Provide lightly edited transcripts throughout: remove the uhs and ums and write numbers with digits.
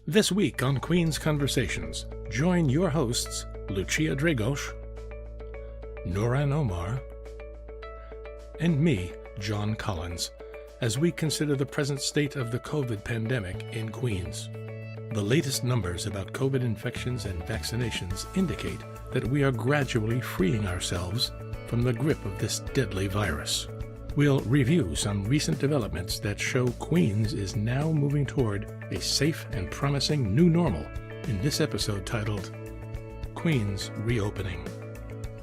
This week on Queen's Conversations, join your hosts, Lucia Dragos, Nouran Omar, and me, John Collins, as we consider the present state of the COVID pandemic in Queens. The latest numbers about COVID infections and vaccinations indicate that we are gradually freeing ourselves from the grip of this deadly virus. We'll review some recent developments that show Queens is now moving toward a safe and promising new normal in this episode titled Queens Reopening.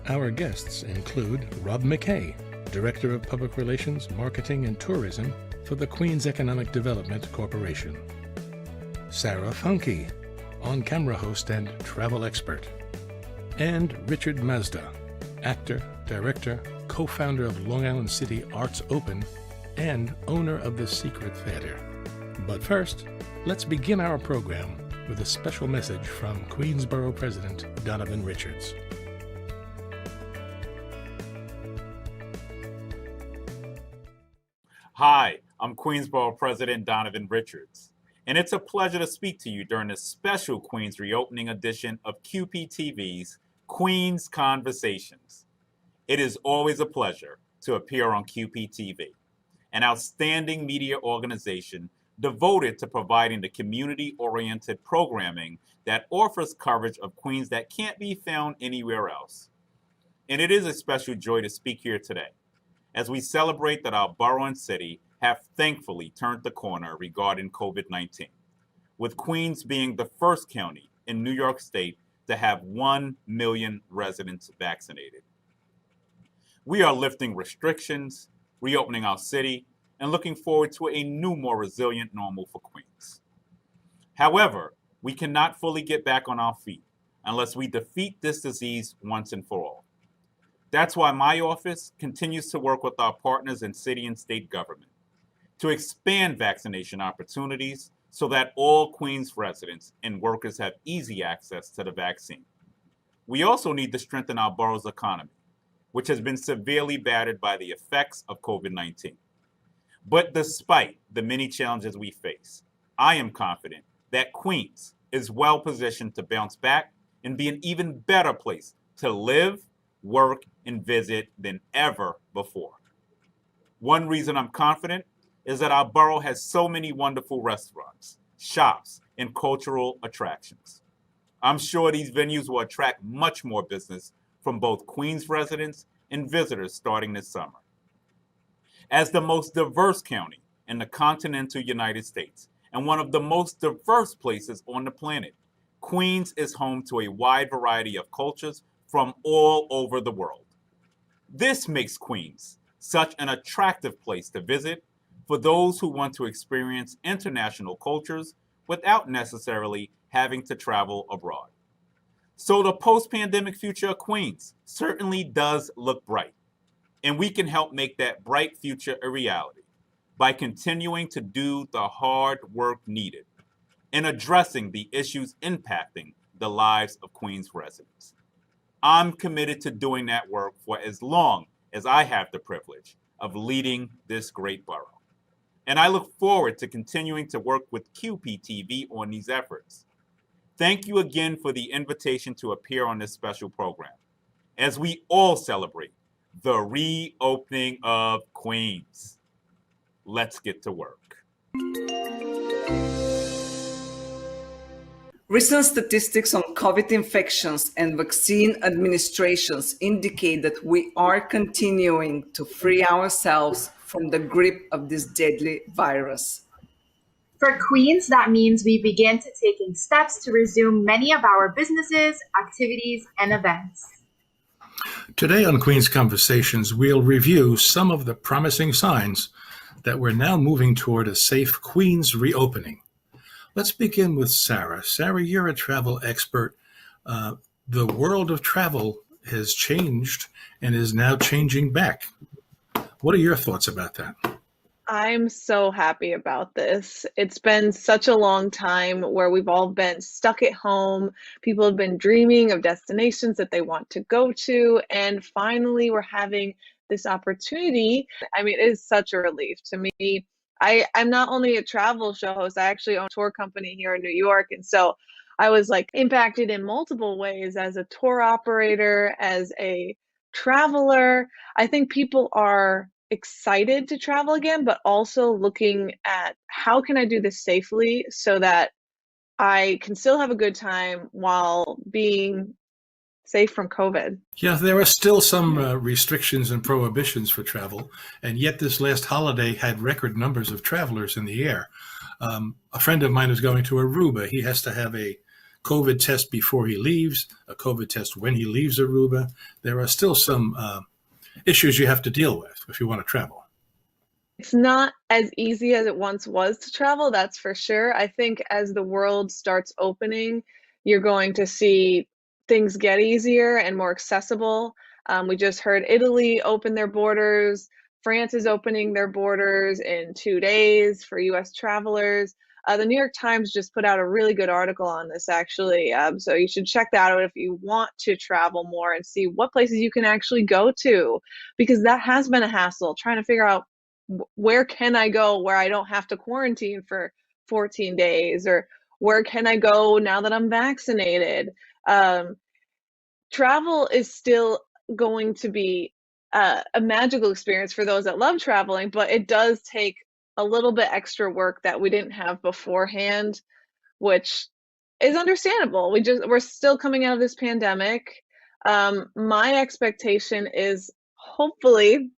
Our guests include Rob McKay, Director of Public Relations, Marketing and Tourism for the Queens Economic Development Corporation, Sarah Funke, on-camera host and travel expert, and Richard Mazda, actor, director, co-founder of Long Island City Arts Open, and owner of The Secret Theater. But first, let's begin our program with a special message from Queensborough President Donovan Richards. Hi, I'm Queensborough President Donovan Richards, and it's a pleasure to speak to you during this special Queens Reopening edition of QPTV's Queens Conversations. It is always a pleasure to appear on QPTV, an outstanding media organization devoted to providing the community-oriented programming that offers coverage of Queens that can't be found anywhere else. And it is a special joy to speak here today, as we celebrate that our borough and city have thankfully turned the corner regarding COVID-19, with Queens being the first county in New York State to have 1 million residents vaccinated. We are lifting restrictions, reopening our city, and looking forward to a new, more resilient normal for Queens. However, we cannot fully get back on our feet unless we defeat this disease once and for all. That's why my office continues to work with our partners in city and state government to expand vaccination opportunities so that all Queens residents and workers have easy access to the vaccine. We also need to strengthen our borough's economy, which has been severely battered by the effects of COVID-19. But despite the many challenges we face, I am confident that Queens is well positioned to bounce back and be an even better place to live, work, and visit than ever before. One reason I'm confident is that our borough has so many wonderful restaurants, shops, and cultural attractions. I'm sure these venues will attract much more business from both Queens residents and visitors starting this summer. As the most diverse county in the continental United States and one of the most diverse places on the planet, Queens is home to a wide variety of cultures from all over the world. This makes Queens such an attractive place to visit for those who want to experience international cultures without necessarily having to travel abroad. So the post-pandemic future of Queens certainly does look bright, and we can help make that bright future a reality by continuing to do the hard work needed in addressing the issues impacting the lives of Queens residents. I'm committed to doing that work for as long as I have the privilege of leading this great borough. And I look forward to continuing to work with QPTV on these efforts. Thank you again for the invitation to appear on this special program as we all celebrate the reopening of Queens. Let's get to work. Recent statistics on COVID infections and vaccine administrations indicate that we are continuing to free ourselves from the grip of this deadly virus. For Queens, that means we begin to taking steps to resume many of our businesses, activities, and events. Today on Queen's Conversations, we'll review some of the promising signs that we're now moving toward a safe Queens reopening. Let's begin with Sarah. Sarah, you're a travel expert. The world of travel has changed and is now changing back. What are your thoughts about that? I'm so happy about this. It's been such a long time where we've all been stuck at home. People have been dreaming of destinations that they want to go to, and finally we're having this opportunity. I mean, it is such a relief to me. I'm not only a travel show host, I actually own a tour company here in New York. And so I was like impacted in multiple ways as a tour operator, as a traveler. I think people are excited to travel again, but also looking at how can I do this safely so that I can still have a good time while being safe from COVID. Yeah, there are still some restrictions and prohibitions for travel, and yet this last holiday had record numbers of travelers in the air. A friend of mine is going to Aruba. He has to have a COVID test before he leaves, a COVID test when he leaves Aruba. There are still some issues you have to deal with if you want to travel. It's not as easy as it once was to travel, that's for sure. I think as the world starts opening, you're going to see things get easier and more accessible. We just heard Italy open their borders. France is opening their borders in 2 days for US travelers. The New York Times just put out a really good article on this, actually. So you should check that out if you want to travel more and see what places you can actually go to, because that has been a hassle trying to figure out where can I go where I don't have to quarantine for 14 days, or where can I go now that I'm vaccinated? Travel is still going to be a magical experience for those that love traveling, but it does take a little bit extra work that we didn't have beforehand, which is understandable. We're still coming out of this pandemic. My expectation is hopefully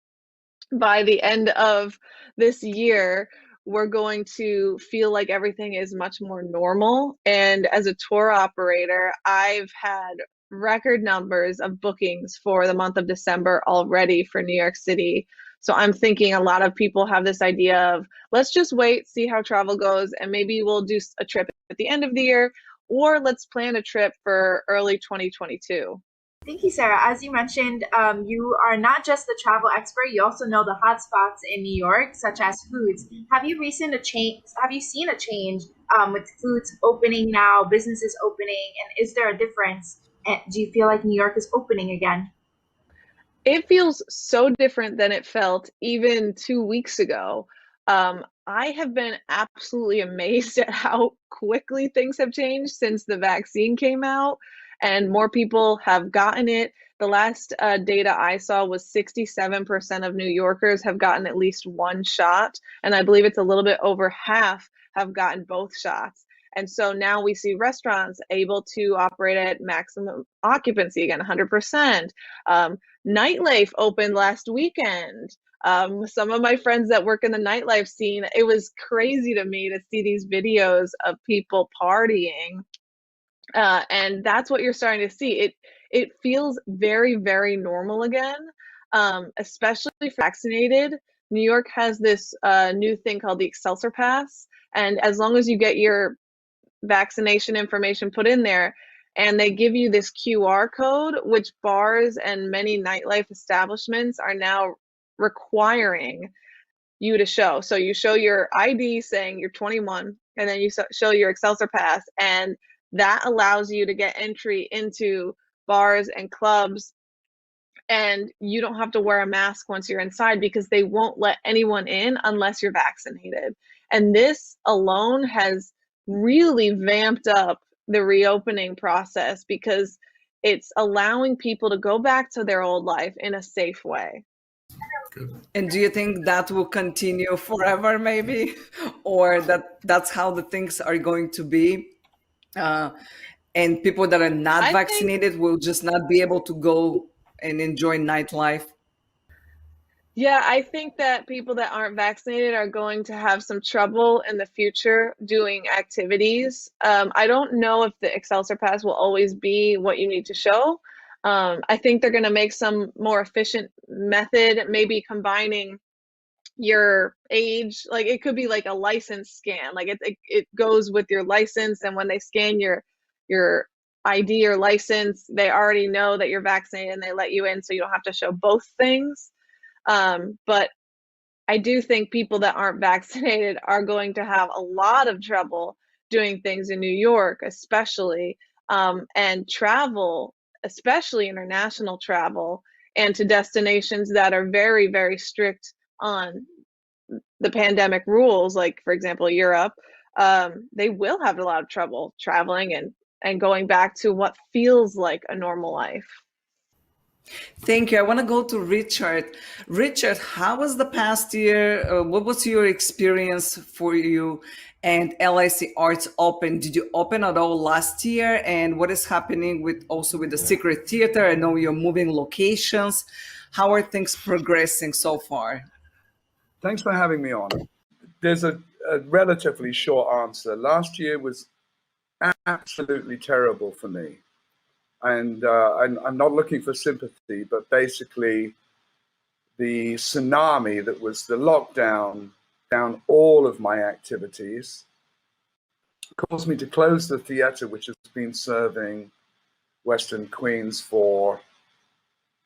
by the end of this year, we're going to feel like everything is much more normal. And as a tour operator, I've had record numbers of bookings for the month of December already for New York City. So I'm thinking a lot of people have this idea of let's just wait, see how travel goes, and maybe we'll do a trip at the end of the year, or let's plan a trip for early 2022. Thank you, Sarah. As you mentioned, you are not just the travel expert; you also know the hotspots in New York, such as foods. Have you seen a change with foods opening now, businesses opening, and is there a difference? And do you feel like New York is opening again? It feels so different than it felt even 2 weeks ago. I have been absolutely amazed at how quickly things have changed since the vaccine came out and more people have gotten it. The last data I saw was 67% of New Yorkers have gotten at least one shot, and I believe it's a little bit over half have gotten both shots. And so now we see restaurants able to operate at maximum occupancy again, 100%. Nightlife opened last weekend. Some of my friends that work in the nightlife scene, it was crazy to me to see these videos of people partying. And that's what you're starting to see. It feels very, very normal again, especially for vaccinated. New York has this new thing called the Excelsior Pass. And as long as you get your vaccination information put in there, and they give you this QR code, which bars and many nightlife establishments are now requiring you to show. So you show your ID saying you're 21, and then you show your Excelsior Pass, and that allows you to get entry into bars and clubs, and you don't have to wear a mask once you're inside because they won't let anyone in unless you're vaccinated. And this alone has really vamped up the reopening process because it's allowing people to go back to their old life in a safe way. And do you think that will continue forever, maybe, or that's how the things are going to be? And people that are not vaccinated will just not be able to go and enjoy nightlife. Yeah, I think that people that aren't vaccinated are going to have some trouble in the future doing activities. I don't know if the Excelsior Pass will always be what you need to show. I think they're going to make some more efficient method, maybe combining your age, like it could be like a license scan, like it goes with your license, and when they scan your ID or license, they already know that you're vaccinated and they let you in, so you don't have to show both things. But I do think people that aren't vaccinated are going to have a lot of trouble doing things in New York, especially, and travel, especially international travel, and to destinations that are very, very strict on the pandemic rules, like for example, Europe, they will have a lot of trouble traveling and going back to what feels like a normal life. Thank you. I want to go to Richard. Richard, how was the past year? What was your experience for you and LIC Arts Open? Did you open at all last year? And what is happening with also with the Secret Theater? I know you're moving locations. How are things progressing so far? Thanks for having me on. There's a relatively short answer. Last year was absolutely terrible for me. And I'm not looking for sympathy, but basically the tsunami that was the lockdown down all of my activities caused me to close the theater, which has been serving Western Queens for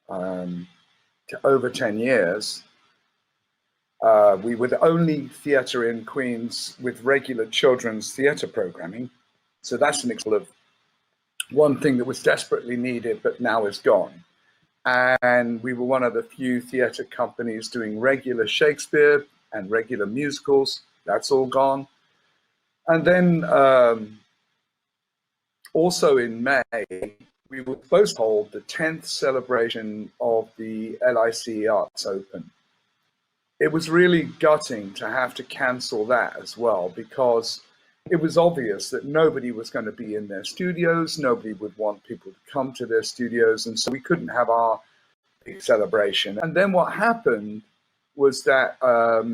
over 10 years. We were the only theater in Queens with regular children's theater programming. So that's an example of one thing that was desperately needed, but now is gone. And we were one of the few theater companies doing regular Shakespeare and regular musicals. That's all gone. And then also in May, we were supposed to hold the 10th celebration of the LIC Arts Open. It was really gutting to have to cancel that as well, because it was obvious that nobody was going to be in their studios. Nobody would want people to come to their studios. And so we couldn't have our big celebration. And then what happened was that a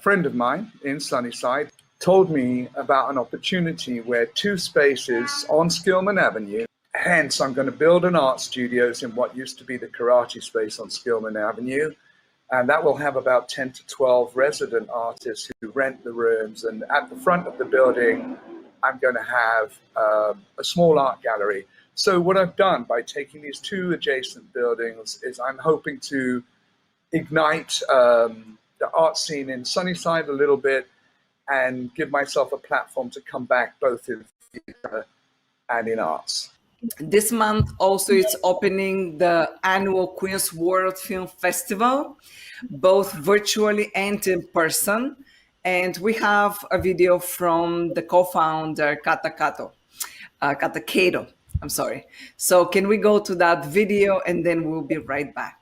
friend of mine in Sunnyside told me about an opportunity where 2 spaces on Skillman Avenue, hence I'm going to build an art studios in what used to be the karate space on Skillman Avenue. And that will have about 10 to 12 resident artists who rent the rooms. And at the front of the building, I'm going to have a small art gallery. So what I've done by taking these 2 adjacent buildings is I'm hoping to ignite the art scene in Sunnyside a little bit and give myself a platform to come back both in theater and in arts. This month also it's opening the annual Queens World Film Festival, both virtually and in person. And we have a video from the co-founder, Kata Kato. I'm sorry. So can we go to that video and then we'll be right back.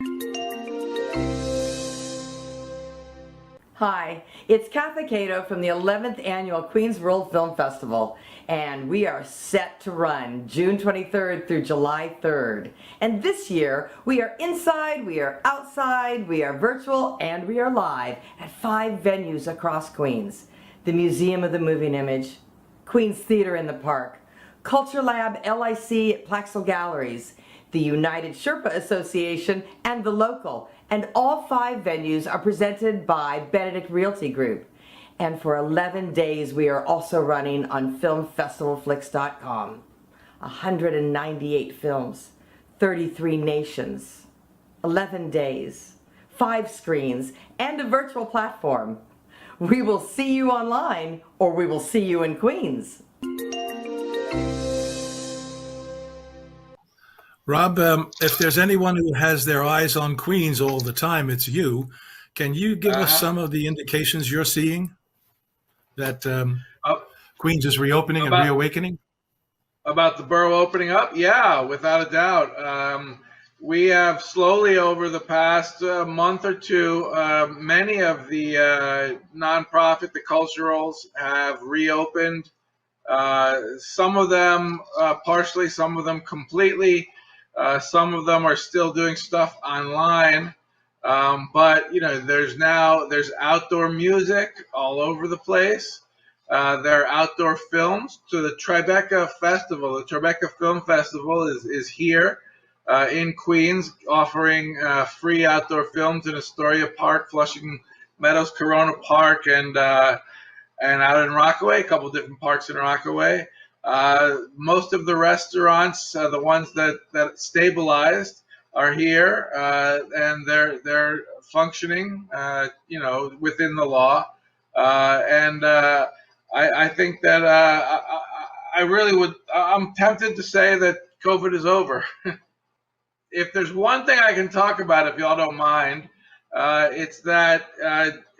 Hi, it's Katha Kato from the 11th Annual Queens World Film Festival, and we are set to run June 23rd through July 3rd. And this year, we are inside, we are outside, we are virtual, and we are live at 5 venues across Queens. The Museum of the Moving Image, Queens Theater in the Park, Culture Lab LIC at Plaxel Galleries, the United Sherpa Association, and the Local. And all 5 venues are presented by Benedict Realty Group. And for 11 days, we are also running on filmfestivalflix.com. 198 films, 33 nations, 11 days, 5 screens, and a virtual platform. We will see you online, or we will see you in Queens. Rob, if there's anyone who has their eyes on Queens all the time, it's you. Can you give us some of the indications you're seeing that Queens is reopening and reawakening? About the borough opening up? Yeah, without a doubt. We have slowly over the past month or two, many of the nonprofit, the culturals have reopened. Some of them partially, some of them completely. Some of them are still doing stuff online, but you know, there's outdoor music all over the place. There are outdoor films. So the Tribeca Festival, the Tribeca Film Festival, is here in Queens, offering free outdoor films in Astoria Park, Flushing Meadows, Corona Park, and out in Rockaway, a couple different parks in Rockaway. Most of the restaurants, the ones that stabilized, are here, and they're functioning, you know, within the law. I think that I really would. I'm tempted to say that COVID is over. If there's one thing I can talk about, if y'all don't mind, It's that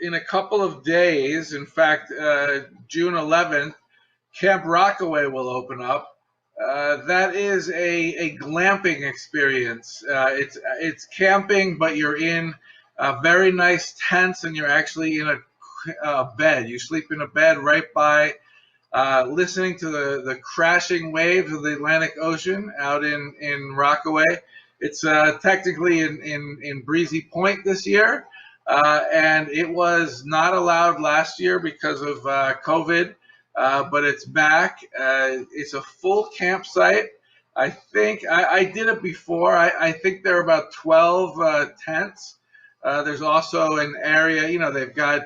in a couple of days, in fact, June 11th, Camp Rockaway will open up. That is a glamping experience. It's camping, but you're in very nice tents, and you're actually in a bed. You sleep in a bed right by listening to the crashing waves of the Atlantic Ocean out in Rockaway. It's technically in Breezy Point this year, and it was not allowed last year because of COVID, but it's back. It's a full campsite. I think I did it before. I think there are about 12 tents. There's also an area, they've got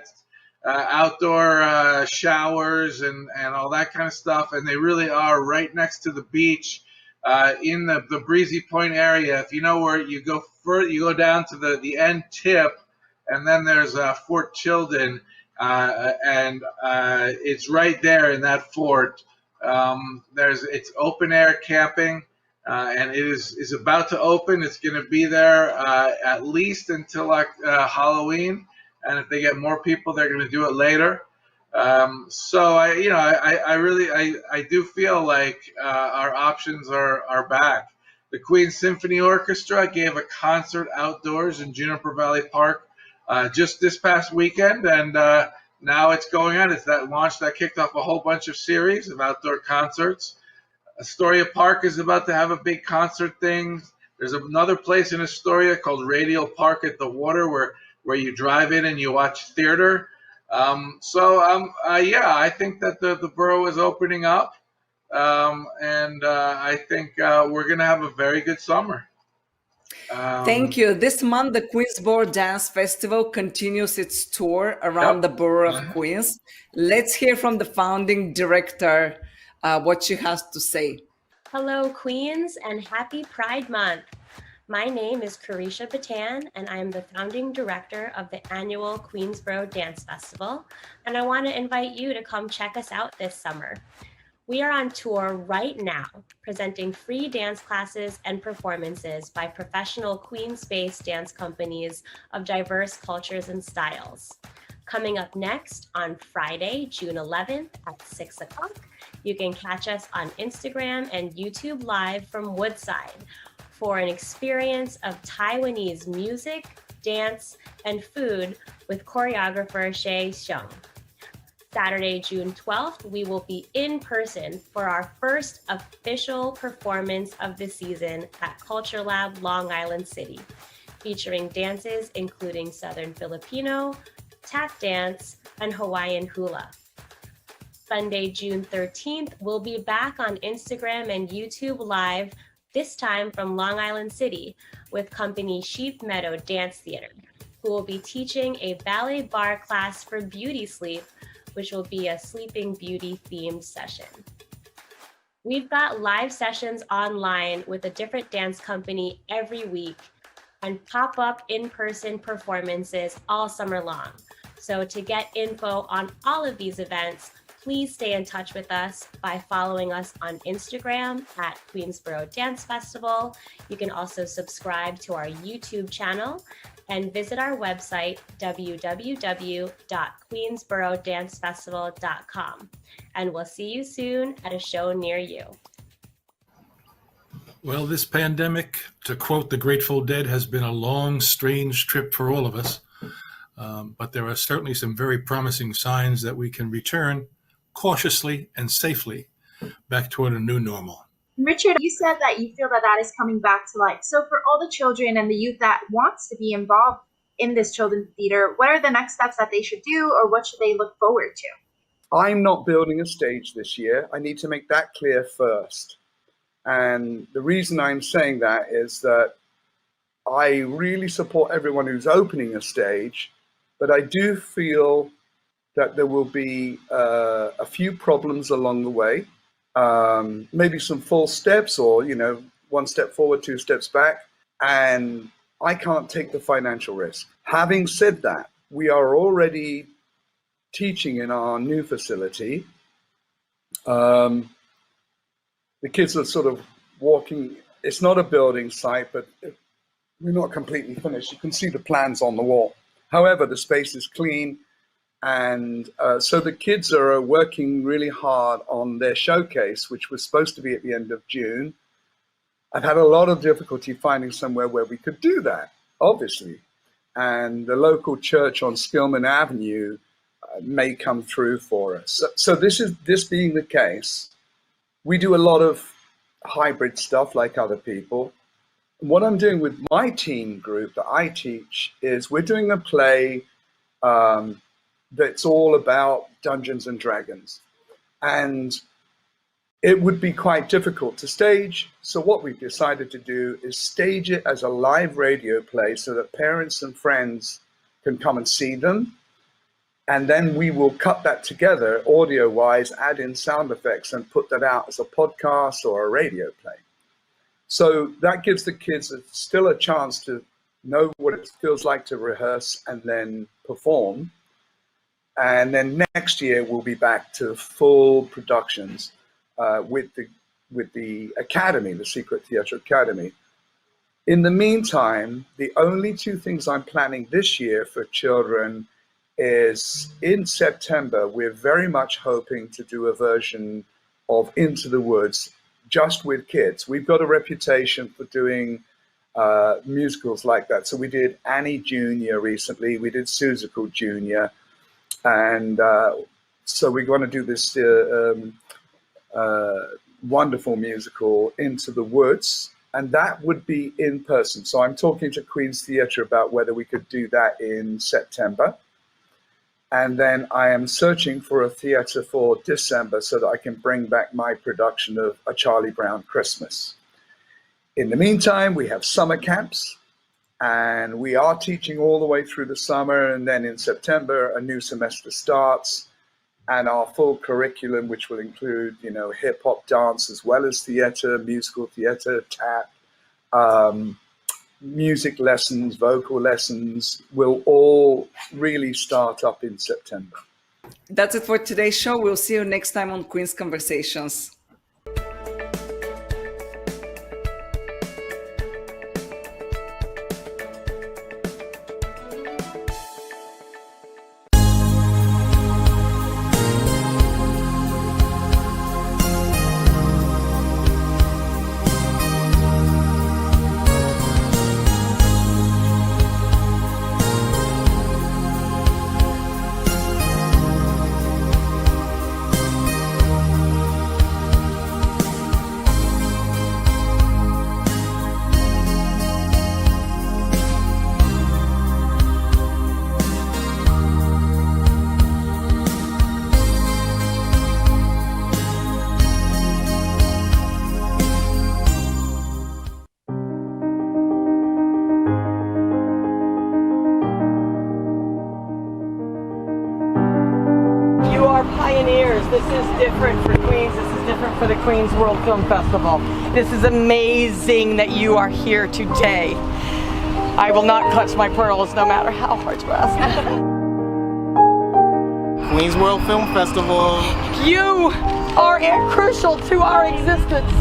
outdoor showers and all that kind of stuff, and they really are right next to the beach in the Breezy Point area. If you know where you go further, you go down to the end tip, and then there's Fort Chilton, and it's right there in that fort. It's open air camping, and it is about to open. It's going to be there at least until Halloween, and if they get more people, they're going to do it later. So I really do feel like our options are back. The Queen's Symphony Orchestra gave a concert outdoors in Juniper Valley Park just this past weekend, and now it's going on. It's that launch that kicked off a whole bunch of series of outdoor concerts. Astoria Park is about to have a big concert thing. There's another place in Astoria called Radial Park at the Water where you drive in and you watch theater. I think that the borough is opening up, and I think we're going to have a very good summer. Thank you. This month, the Queensboro Dance Festival continues its tour around the borough of Queens. Let's hear from the founding director what she has to say. Hello, Queens, and happy Pride Month. My name is Carisha Batan, and I am the founding director of the annual Queensboro Dance Festival, and I want to invite you to come check us out this summer. We are on tour right now, presenting free dance classes and performances by professional Queens-based dance companies of diverse cultures and styles. Coming up next on Friday, June 11th at 6 o'clock, you can catch us on Instagram and YouTube Live from Woodside for an experience of Taiwanese music, dance, and food with choreographer Shay Xiong. Saturday, June 12th, we will be in person for our first official performance of the season at Culture Lab Long Island City, featuring dances including Southern Filipino, tap dance, and Hawaiian hula. Sunday, June 13th, we'll be back on Instagram and YouTube Live, this time from Long Island City, with company Sheep Meadow Dance Theater, who will be teaching a ballet bar class for beauty sleep, which will be a Sleeping Beauty themed session. We've got live sessions online with a different dance company every week and pop-up in-person performances all summer long. So to get info on all of these events, please stay in touch with us by following us on Instagram at Queensboro Dance Festival. You can also subscribe to our YouTube channel and visit our website, www.queensborodancefestival.com. And we'll see you soon at a show near you. Well, this pandemic, to quote the Grateful Dead, has been a long, strange trip for all of us. But there are certainly some very promising signs that we can return cautiously and safely back toward a new normal. Richard, you said that you feel that is coming back to life. So for all the children and the youth that wants to be involved in this children's theater, what are the next steps that they should do, or what should they look forward to? I'm not building a stage this year. I need to make that clear first. And the reason I'm saying that is that I really support everyone who's opening a stage, but I do feel that there will be a few problems along the way. Maybe some false steps, or one step forward, two steps back, and I can't take the financial risk. Having said that, we are already teaching in our new facility. The kids are sort of walking. It's not a building site, but we're not completely finished. You can see the plans on the wall. However, the space is clean, and so the kids are working really hard on their showcase, which was supposed to be at the end of June. I've had a lot of difficulty finding somewhere where we could do that, obviously. And the local church on Skillman Avenue may come through for us. So this being the case, we do a lot of hybrid stuff like other people. What I'm doing with my teen group that I teach is we're doing a play that's all about Dungeons and Dragons. And it would be quite difficult to stage. So what we've decided to do is stage it as a live radio play so that parents and friends can come and see them. And then we will cut that together audio-wise, add in sound effects, and put that out as a podcast or a radio play. So that gives the kids still a chance to know what it feels like to rehearse and then perform. And then next year we'll be back to full productions with the Academy, the Secret Theatre Academy. In the meantime, the only two things I'm planning this year for children is in September, we're very much hoping to do a version of Into the Woods just with kids. We've got a reputation for doing musicals like that. So we did Annie Jr. recently, we did Seussical Jr. And so we're going to do this wonderful musical Into the Woods, and that would be in person. So I'm talking to Queen's Theatre about whether we could do that in September. And then I am searching for a theatre for December so that I can bring back my production of A Charlie Brown Christmas. In the meantime, we have summer camps, and we are teaching all the way through the summer. And then in September, a new semester starts, and our full curriculum, which will include, you know, hip hop, dance, as well as theatre, musical theatre, tap, music lessons, vocal lessons, will all really start up in September. That's it for today's show. We'll see you next time on Queen's Conversations. Pioneers. This is different for Queens. This is different for the Queens World Film Festival. This is amazing that you are here today. I will not clutch my pearls no matter how hard you ask. Queens World Film Festival. You are crucial to our existence.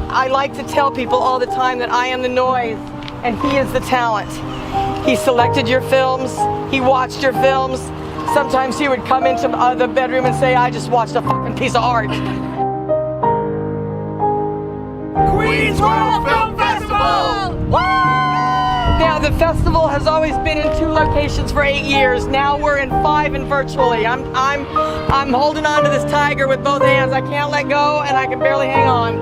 I like to tell people all the time that I am the noise and he is the talent. He selected your films. He watched your films. Sometimes he would come into the bedroom and say, I just watched a fucking piece of art. Queens World Film Festival! Woo! Now the festival has always been in 2 locations for 8 years. Now we're in 5 and virtually. I'm holding on to this tiger with both hands. I can't let go and I can barely hang on.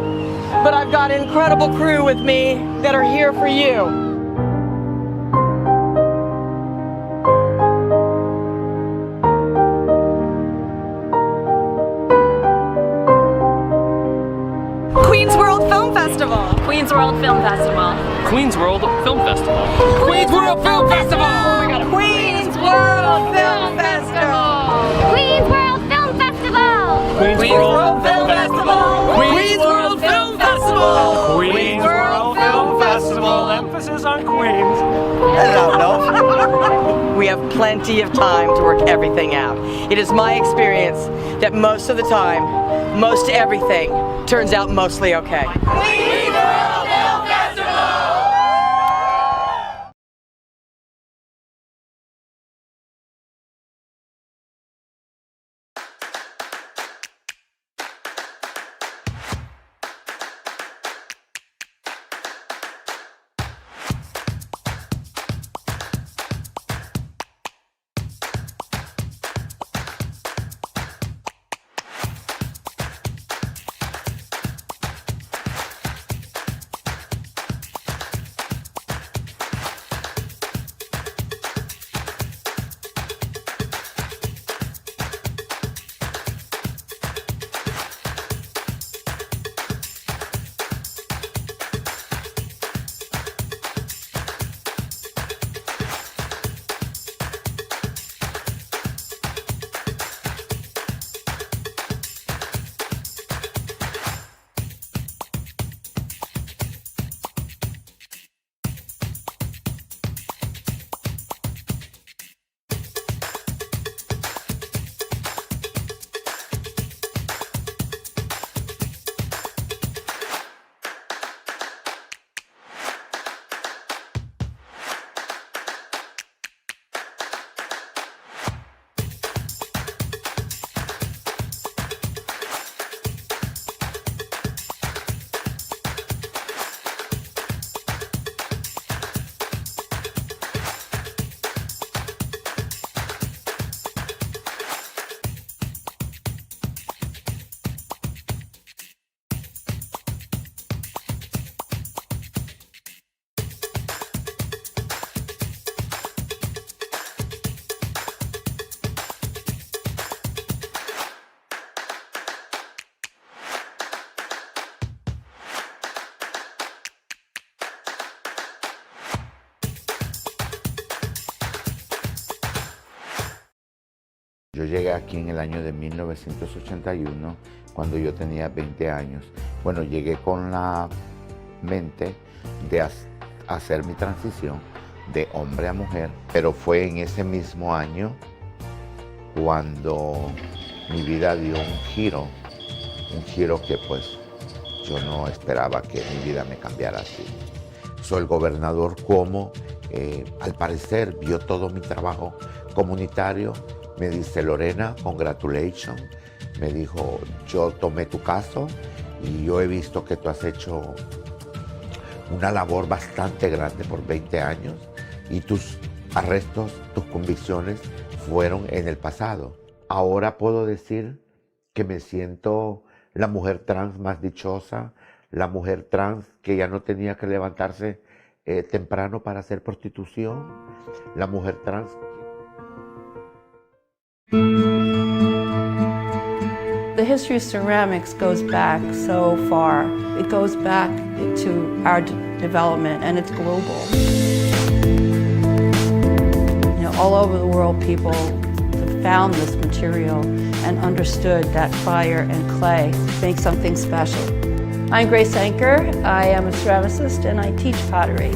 But I've got an incredible crew with me that are here for you. Queens World Film Festival. Queens World Film Festival. Queens World Film Festival. Queens World Film Festival! Queens World Film Festival. Queens World Film Festival. Queens World Film Festival! Queens World Film Festival. Queens World Film Festival! Emphasis on Queens. We have plenty of time to work everything out. It is my experience that most of the time, most everything turns out mostly okay. Queens World Yo llegué aquí en el año de 1981, cuando yo tenía 20 años. Bueno, llegué con la mente de hacer mi transición de hombre a mujer, pero fue en ese mismo año cuando mi vida dio un giro que pues yo no esperaba que mi vida me cambiara así. Soy el gobernador como, al parecer, vio todo mi trabajo comunitario. Me dice, Lorena, congratulations. Me dijo, yo tomé tu caso y yo he visto que tú has hecho una labor bastante grande por 20 años y tus arrestos, tus convicciones fueron en el pasado. Ahora puedo decir que me siento la mujer trans más dichosa, la mujer trans que ya no tenía que levantarse temprano para hacer prostitución, la mujer trans. The history of ceramics goes back so far. It goes back to our development, and it's global. You know, all over the world, people have found this material and understood that fire and clay make something special. I'm Grace Anker. I am a ceramicist, and I teach pottery.